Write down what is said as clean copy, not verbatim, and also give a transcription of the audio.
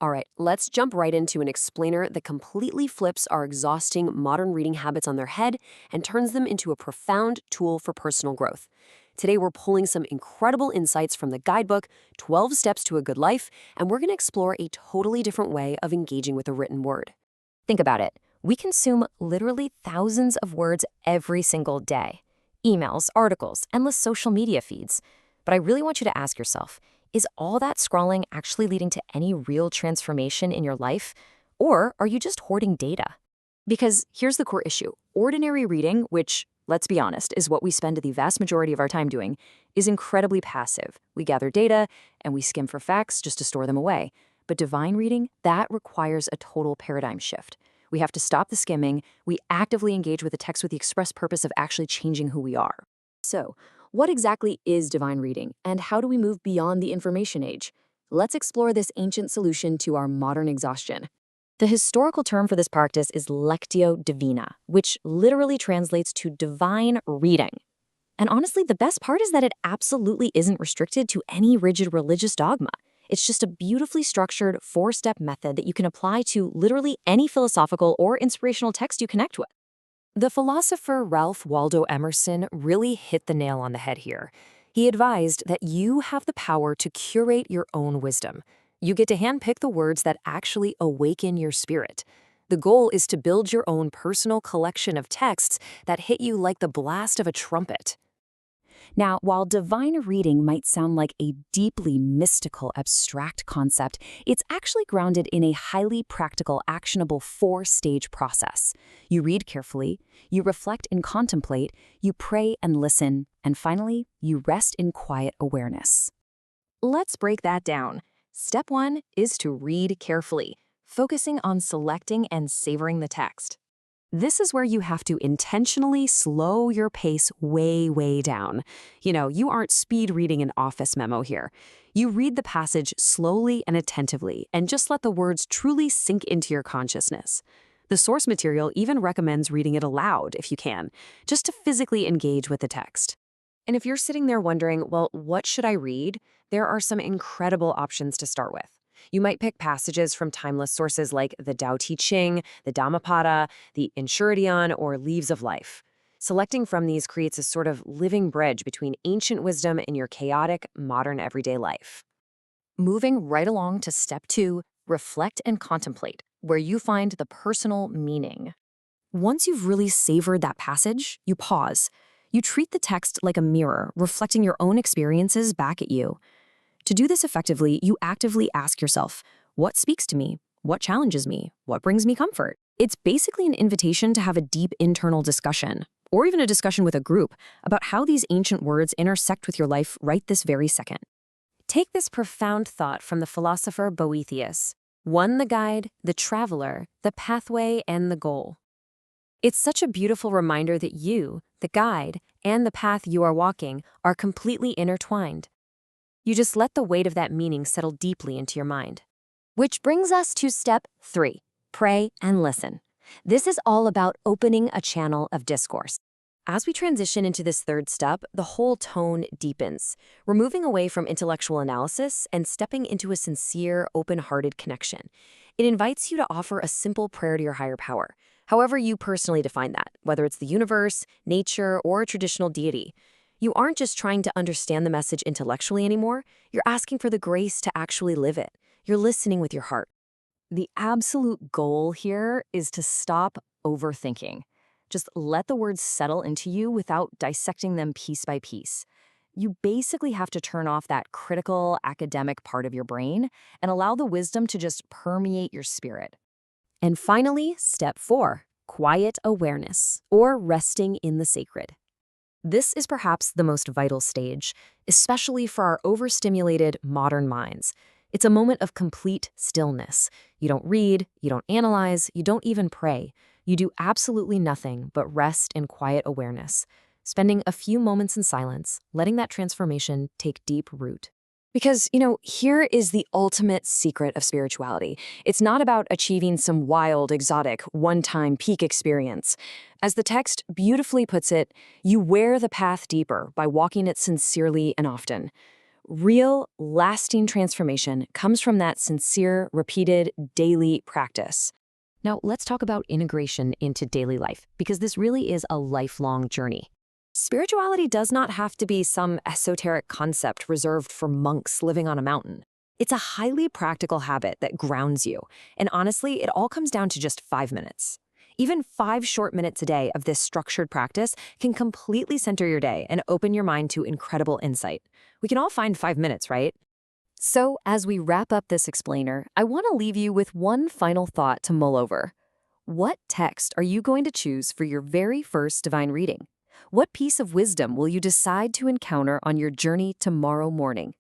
All right, let's jump right into an explainer that completely flips our exhausting modern reading habits on their head and turns them into a profound tool for personal growth. Today, we're pulling some incredible insights from the guidebook, 12 Steps to a Good Life, and we're going to explore a totally different way of engaging with the written word. Think about it. We consume literally thousands of words every single day. Emails, articles, endless social media feeds. But I really want you to ask yourself, is all that scrolling actually leading to any real transformation in your life? Or are you just hoarding data? Because here's the core issue. Ordinary reading, which, let's be honest, is what we spend the vast majority of our time doing, is incredibly passive. We gather data and we skim for facts just to store them away. But divine reading, that requires a total paradigm shift. We have to stop the skimming. We actively engage with the text with the express purpose of actually changing who we are. So, what exactly is divine reading, and how do we move beyond the information age? Let's explore this ancient solution to our modern exhaustion. The historical term for this practice is Lectio Divina, which literally translates to divine reading. And honestly, the best part is that it absolutely isn't restricted to any rigid religious dogma. It's just a beautifully structured 4-step method that you can apply to literally any philosophical or inspirational text you connect with. The philosopher Ralph Waldo Emerson really hit the nail on the head here. He advised that you have the power to curate your own wisdom. You get to handpick the words that actually awaken your spirit. The goal is to build your own personal collection of texts that hit you like the blast of a trumpet. Now, while divine reading might sound like a deeply mystical, abstract concept, it's actually grounded in a highly practical, actionable 4-stage process. You read carefully, you reflect and contemplate, you pray and listen, and finally, you rest in quiet awareness. Let's break that down. Step 1 is to read carefully, focusing on selecting and savoring the text. This is where you have to intentionally slow your pace way down. You aren't speed reading an office memo here. You read the passage slowly and attentively, and just let the words truly sink into your consciousness. The source material even recommends reading it aloud if you can, just to physically engage with the text. And if you're sitting there wondering, well, what should I read? There are some incredible options to start with. You might pick passages from timeless sources like the Tao Te Ching, the Dhammapada, the Enchiridion, or Leaves of Life. Selecting from these creates a sort of living bridge between ancient wisdom and your chaotic, modern everyday life. Moving right along to step 2, reflect and contemplate, where you find the personal meaning. Once you've really savored that passage, you pause. You treat the text like a mirror, reflecting your own experiences back at you. To do this effectively, you actively ask yourself, what speaks to me? What challenges me? What brings me comfort? It's basically an invitation to have a deep internal discussion, or even a discussion with a group, about how these ancient words intersect with your life right this very second. Take this profound thought from the philosopher Boethius: one, the guide, the traveler, the pathway, and the goal. It's such a beautiful reminder that you, the guide, and the path you are walking are completely intertwined. You just let the weight of that meaning settle deeply into your mind. Which brings us to step 3, pray and listen. This is all about opening a channel of discourse. As we transition into this 3rd step, the whole tone deepens. We're moving away from intellectual analysis and stepping into a sincere, open-hearted connection. It invites you to offer a simple prayer to your higher power, however you personally define that, whether it's the universe, nature, or a traditional deity. You aren't just trying to understand the message intellectually anymore, you're asking for the grace to actually live it. You're listening with your heart. The absolute goal here is to stop overthinking. Just let the words settle into you without dissecting them piece by piece. You basically have to turn off that critical, academic part of your brain and allow the wisdom to just permeate your spirit. And finally, step 4, quiet awareness, or resting in the sacred. This is perhaps the most vital stage, especially for our overstimulated modern minds. It's a moment of complete stillness. You don't read, you don't analyze, you don't even pray. You do absolutely nothing but rest in quiet awareness, spending a few moments in silence, letting that transformation take deep root. Because, here is the ultimate secret of spirituality. It's not about achieving some wild, exotic, one-time peak experience. As the text beautifully puts it, you wear the path deeper by walking it sincerely and often. Real, lasting transformation comes from that sincere, repeated, daily practice. Now, let's talk about integration into daily life, because this really is a lifelong journey. Spirituality does not have to be some esoteric concept reserved for monks living on a mountain. It's a highly practical habit that grounds you, and honestly, it all comes down to just 5 minutes. Even 5 short minutes a day of this structured practice can completely center your day and open your mind to incredible insight. We can all find 5 minutes, right? So, as we wrap up this explainer, I want to leave you with one final thought to mull over. What text are you going to choose for your very first divine reading? What piece of wisdom will you decide to encounter on your journey tomorrow morning?